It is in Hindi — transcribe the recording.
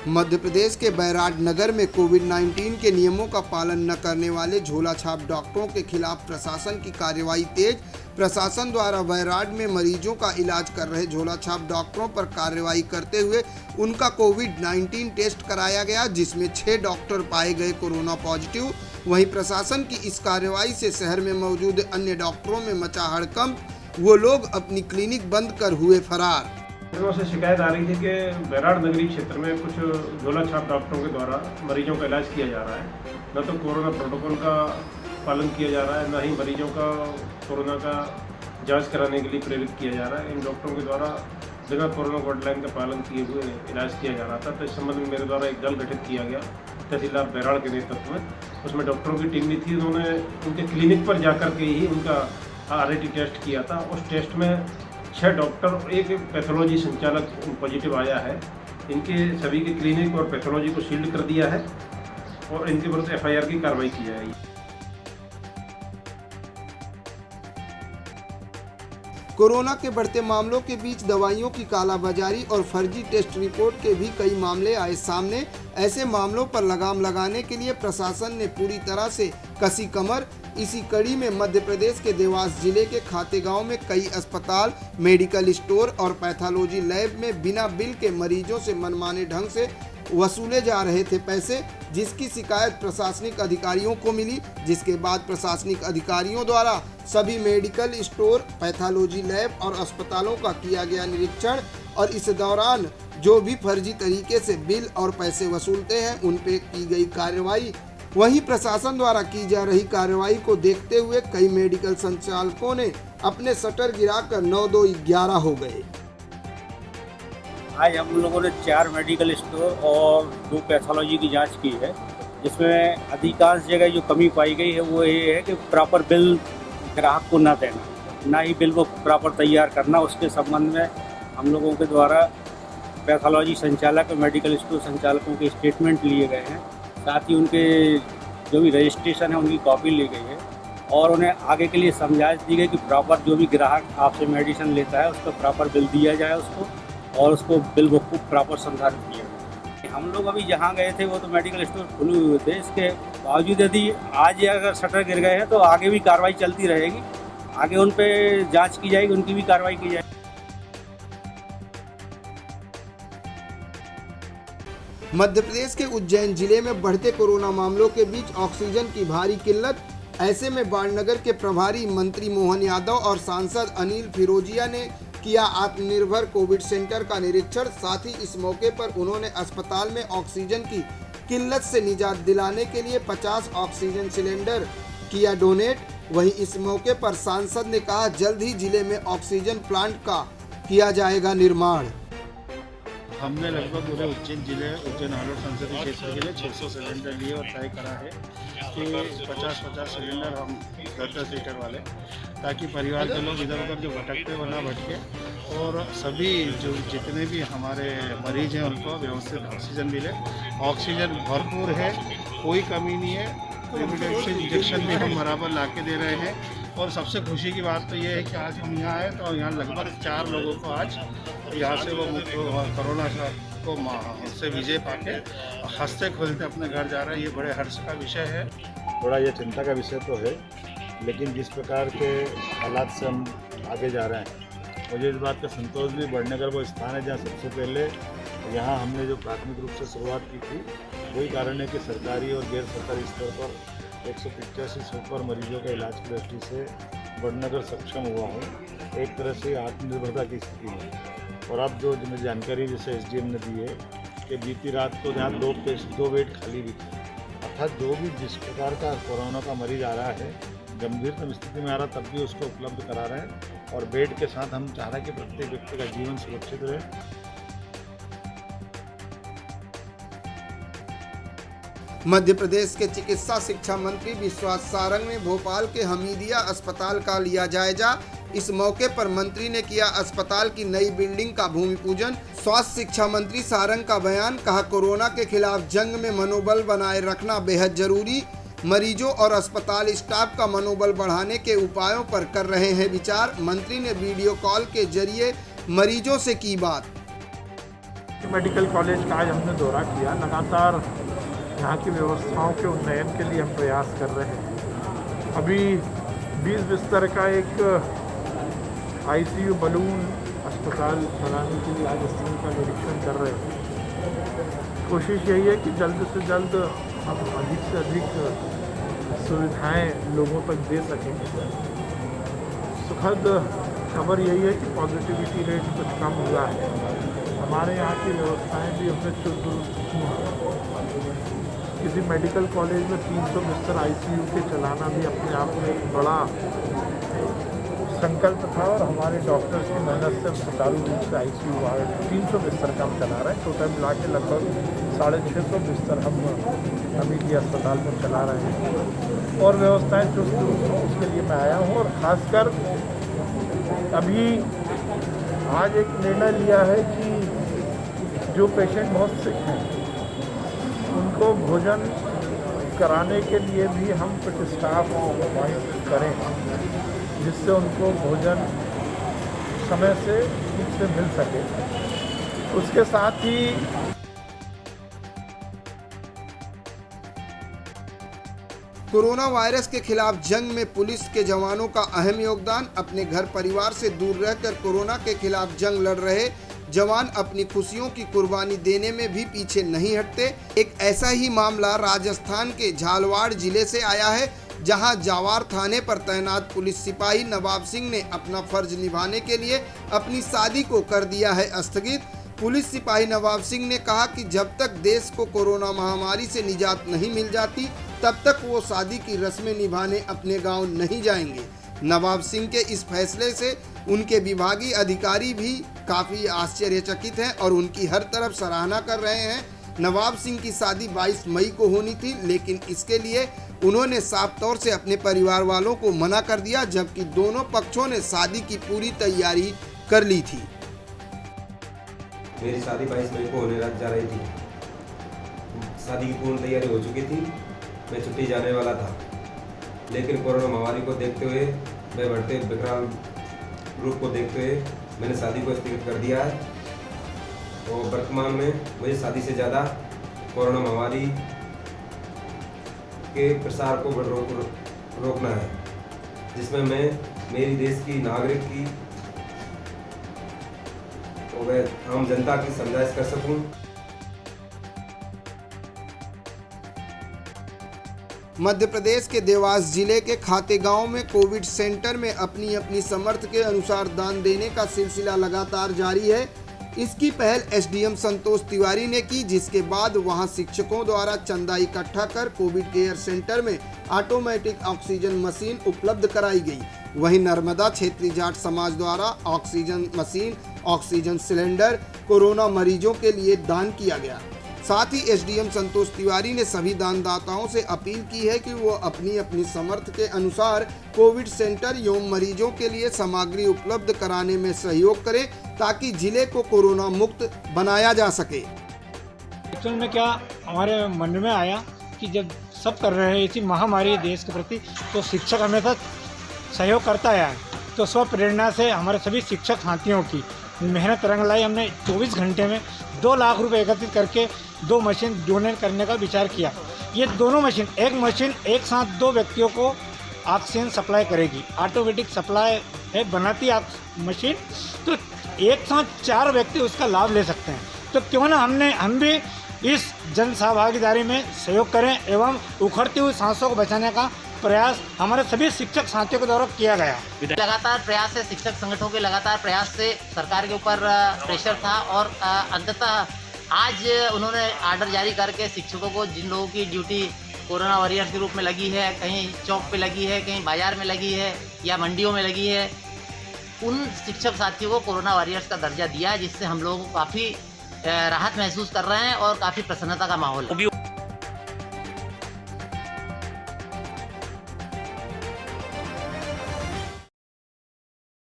मध्य प्रदेश के बैराड नगर में कोविड-19 के नियमों का पालन न करने वाले झोला छाप डॉक्टरों के खिलाफ प्रशासन की कार्रवाई तेज। प्रशासन द्वारा बैराड में मरीजों का इलाज कर रहे झोला छाप डॉक्टरों पर कार्रवाई करते हुए उनका कोविड-19 टेस्ट कराया गया, जिसमें 6 डॉक्टर पाए गए कोरोना पॉजिटिव। वहीं प्रशासन की इस कार्रवाई से शहर में मौजूद अन्य डॉक्टरों में मचा हड़कंप। वो लोग अपनी क्लिनिक बंद कर हुए फरार। लोगों से शिकायत आ रही थी कि बैराड नगरी क्षेत्र में कुछ झोला छाप डॉक्टरों के द्वारा मरीजों का इलाज किया जा रहा है। न तो कोरोना प्रोटोकॉल का पालन किया जा रहा है, न ही मरीजों का कोरोना का जांच कराने के लिए प्रेरित किया जा रहा है। इन डॉक्टरों के द्वारा बिना कोरोना गाइडलाइन का पालन किए हुए इलाज किया जा रहा था। तो इस संबंध में मेरे द्वारा एक दल गठित किया गया तहसीलदार बैराड के नेतृत्व में। उसमें डॉक्टरों की टीम भी थी। उन्होंने उनके क्लिनिक पर जाकर के ही उनका RAT टेस्ट किया था। उस टेस्ट में 6 डॉक्टर और एक पैथोलॉजी संचालक पॉजिटिव आया है। इनके सभी के क्लिनिक और पैथोलॉजी को सील्ड कर दिया है और इनके विरुद्ध FIR की कार्रवाई की जाएगी। कोरोना के बढ़ते मामलों के बीच दवाइयों की कालाबाजारी और फर्जी टेस्ट रिपोर्ट के भी कई मामले आए सामने। ऐसे मामलों पर लगाम लगाने के लिए प्रशासन ने पूरी तरह से कसी कमर। इसी कड़ी में मध्य प्रदेश के देवास जिले के खातेगांव में कई अस्पताल, मेडिकल स्टोर और पैथोलॉजी लैब में बिना बिल के मरीजों से मनमाने ढंग से वसूले जा रहे थे पैसे, जिसकी शिकायत प्रशासनिक अधिकारियों को मिली। जिसके बाद प्रशासनिक अधिकारियों द्वारा सभी मेडिकल स्टोर, पैथोलॉजी लैब और अस्पतालों का किया गया निरीक्षण और इस दौरान जो भी फर्जी तरीके से बिल और पैसे वसूलते हैं उन पे की गई कार्रवाई। वहीं प्रशासन द्वारा की जा रही कार्रवाई को देखते हुए कई मेडिकल संचालकों ने अपने शटर गिराकर 9-2-11 हो गए। आज हम लोगों ने 4 मेडिकल स्टोर और 2 पैथोलॉजी की जांच की है, जिसमें अधिकांश जगह जो कमी पाई गई है वो ये है कि प्रॉपर बिल ग्राहक को ना देना, ना ही बिल को प्रॉपर तैयार करना। उसके संबंध में हम लोगों के द्वारा पैथोलॉजी संचालक और मेडिकल स्टोर संचालकों के स्टेटमेंट लिए गए हैं। साथ ही उनके जो भी रजिस्ट्रेशन है उनकी कॉपी ली गई है और उन्हें आगे के लिए समझाइश दी गई कि प्रॉपर जो भी ग्राहक आपसे मेडिसिन लेता है उसका प्रॉपर बिल दिया जाए उसको, और उसको बिल को खूब प्रॉपर संचालित किया जाए। हम लोग अभी जहाँ गए थे वो तो मेडिकल स्टोर खुले हुए थे। इसके बावजूद यदि आज अगर शटर गिर गए हैं तो आगे भी कार्रवाई चलती रहेगी। आगे उन पर जाँच की जाएगी, उनकी भी कार्रवाई की जाएगी। मध्य प्रदेश के उज्जैन जिले में बढ़ते कोरोना मामलों के बीच ऑक्सीजन की भारी किल्लत। ऐसे में बाणनगर के प्रभारी मंत्री मोहन यादव और सांसद अनिल फिरोजिया ने किया आत्मनिर्भर कोविड सेंटर का निरीक्षण। साथ ही इस मौके पर उन्होंने अस्पताल में ऑक्सीजन की किल्लत से निजात दिलाने के लिए 50 ऑक्सीजन सिलेंडर किया डोनेट। वहीं इस मौके पर सांसद ने कहा जल्द ही जिले में ऑक्सीजन प्लांट का किया जाएगा निर्माण। हमने लगभग पूरे उज्जैन जिले उज्जैन हालोड़ संसदीय क्षेत्र के लिए 600 सिलेंडर लिए और तय करा है कि 50-50 सिलेंडर हम 10-10 लीटर वाले, ताकि परिवार के लोग इधर उधर जो भटकते वो ना भटके और सभी जो जितने भी हमारे मरीज हैं उनको व्यवस्थित ऑक्सीजन मिले। ऑक्सीजन भरपूर है, कोई कमी नहीं है। रेमडेसिविर इंजेक्शन भी हम बराबर ला के दे रहे हैं। और सबसे खुशी की बात तो ये है कि आज हम यहाँ आए तो यहाँ लगभग 4 लोगों को आज यहाँ से वो कोरोना को से विजय पाके हंसते खेलते अपने घर जा रहे हैं। ये बड़े हर्ष का विषय है। थोड़ा ये चिंता का विषय तो है, लेकिन जिस प्रकार के हालात से हम आगे जा रहे हैं, मुझे इस बात का संतोष भी। बढ़नगर वो स्थान है जहाँ सबसे पहले यहाँ हमने जो प्राथमिक रूप से शुरुआत की थी, वही कारण है कि सरकारी और गैर सरकारी स्तर पर 185 से ऊपर मरीजों का इलाज की दृष्टि से बढ़नगर सक्षम हुआ है। एक तरह से आत्मनिर्भरता की स्थिति है। और अब जो मुझे जानकारी जैसे SDM ने दी है कि बीती रात को यहाँ 2 बेड खाली भी थे। अर्थात जो भी जिस प्रकार का कोरोना का मरीज आ रहा है, गंभीरतम स्थिति में आ रहा, तब भी उसको उपलब्ध करा रहे हैं। और बेड के साथ हम चाह रहे हैं कि प्रत्येक व्यक्ति का जीवन सुरक्षित रहे। मध्य प्रदेश के चिकित्सा शिक्षा मंत्री विश्वास सारंग ने भोपाल के हमीदिया अस्पताल का लिया जायजा। इस मौके पर मंत्री ने किया अस्पताल की नई बिल्डिंग का भूमि पूजन। स्वास्थ्य शिक्षा मंत्री सारंग का बयान, कहा कोरोना के खिलाफ जंग में मनोबल बनाए रखना बेहद जरूरी। मरीजों और अस्पताल स्टाफ का मनोबल बढ़ाने के उपायों पर कर रहे हैं विचार। मंत्री ने वीडियो कॉल के जरिए मरीजों से की बात। मेडिकल कॉलेज का आज हमने दौरा किया। लगातार यहाँ की व्यवस्थाओं के उन्नयन के लिए हम प्रयास कर रहे हैं। अभी 20 बिस्तर का एक ICU बलून अस्पताल बनाने के लिए आज स्थल का निरीक्षण कर रहे हैं। कोशिश यही है कि जल्द से जल्द हम अधिक से अधिक सुविधाएं लोगों तक दे सकें। सुखद खबर यही है कि पॉजिटिविटी रेट कुछ कम हुआ है। हमारे यहाँ की व्यवस्थाएं भी हमने चुस्त दुरुस्त की हैं। किसी मेडिकल कॉलेज में 300 बिस्तर ICU के चलाना भी अपने आप में एक बड़ा संकल्प था और हमारे डॉक्टर्स की मेहनत से सुचारू रूप से ICU 300 बिस्तर का हम चला रहे हैं। टोटल मिला के लगभग 650 बिस्तर हम हमीदी अस्पताल में चला रहे हैं और व्यवस्थाएं चुस्त दुरुस्त हों उसके लिए मैं आया हूँ। और ख़ासकर अभी आज एक निर्णय लिया है कि जो पेशेंट बहुत सिक हैं उनको भोजन कराने के लिए भी हम कुछ स्टाफ अपॉइंट करें जिससे उनको भोजन समय से ठीक से मिल सके। उसके साथ ही कोरोना वायरस के खिलाफ जंग में पुलिस के जवानों का अहम योगदान। अपने घर परिवार से दूर रहकर कोरोना के खिलाफ जंग लड़ रहे जवान अपनी खुशियों की कुर्बानी देने में भी पीछे नहीं हटते। एक ऐसा ही मामला राजस्थान के झालावाड़ जिले से आया है, जहां जावार थाने पर तैनात पुलिस सिपाही नवाब सिंह ने अपना फर्ज निभाने के लिए अपनी शादी को कर दिया है स्थगित। पुलिस सिपाही नवाब सिंह ने कहा कि जब तक देश को कोरोना महामारी से निजात नहीं मिल जाती तब तक वो शादी की रस्में निभाने अपने गांव नहीं जाएंगे। नवाब सिंह के इस फैसले से उनके विभागीय अधिकारी भी काफ़ी आश्चर्यचकित हैं और उनकी हर तरफ सराहना कर रहे हैं। नवाब सिंह की शादी 22 मई को होनी थी, लेकिन इसके लिए उन्होंने साफ तौर से अपने परिवार वालों को मना कर दिया, जबकि दोनों पक्षों ने शादी की पूरी तैयारी कर ली थी। मेरी शादी 22 मई को होने जा रही थी। शादी की पूर्ण तैयारी हो चुकी थी। मैं छुट्टी जाने वाला था, लेकिन कोरोना महामारी को देखते हुए, मैं बढ़ते विकराल रूप को देखते हुए मैंने शादी को स्थगित कर दिया है। और वर्तमान में मुझे शादी से ज़्यादा कोरोना महामारी के प्रसार को रोकना है, जिसमें मैं मेरी देश की नागरिक की और आम जनता की समझाइश कर सकूं। मध्य प्रदेश के देवास जिले के खाते गांव में कोविड सेंटर में अपनी अपनी समर्थ के अनुसार दान देने का सिलसिला लगातार जारी है। इसकी पहल SDM संतोष तिवारी ने की, जिसके बाद वहां शिक्षकों द्वारा चंदा इकट्ठा कर कोविड केयर सेंटर में ऑटोमेटिक ऑक्सीजन मशीन उपलब्ध कराई गई। वहीं नर्मदा क्षेत्रीय जाट समाज द्वारा oxygen machine, oxygen cylinder corona मरीजों के लिए दान किया गया। साथ ही SDM संतोष तिवारी ने सभी दानदाताओं से अपील की है कि वो अपनी अपनी समर्थ के अनुसार कोविड सेंटर एवं मरीजों के लिए सामग्री उपलब्ध कराने में सहयोग करें, ताकि जिले को कोरोना मुक्त बनाया जा सके। एक्चुअल में क्या हमारे मन में आया कि जब सब कर रहे हैं इसी महामारी देश के प्रति, तो शिक्षक हमेशा सहयोग करता है। तो स्व प्रेरणा से हमारे सभी शिक्षक साथियों की मेहनत रंग लाई। हमने 24 घंटे में 2 लाख रुपए एकत्रित करके 2 मशीन डोनेट करने का विचार किया। ये दोनों मशीन, एक मशीन एक साथ 2 व्यक्तियों को ऑक्सीजन सप्लाई करेगी। ऑटोमेटिक सप्लाई है बनाती मशीन, तो एक साथ 4 व्यक्ति उसका लाभ ले सकते हैं। तो क्यों ना हम भी इस जन सहभागीदारी में सहयोग करें एवं उखड़ती हुई सांसों को बचाने का प्रयास हमारे सभी शिक्षक साथियों के द्वारा किया गया। लगातार प्रयास से, शिक्षक संगठनों के लगातार प्रयास से सरकार के ऊपर प्रेशर था और अंततः आज उन्होंने आर्डर जारी करके शिक्षकों को, जिन लोगों की ड्यूटी कोरोना वॉरियर्स के रूप में लगी है, कहीं चौक पे लगी है, कहीं बाजार में लगी है या मंडियों में लगी है, उन शिक्षक साथियों को कोरोना वॉरियर्स का दर्जा दिया, जिससे हम लोग काफ़ी राहत महसूस कर रहे हैं और काफ़ी प्रसन्नता का माहौल है।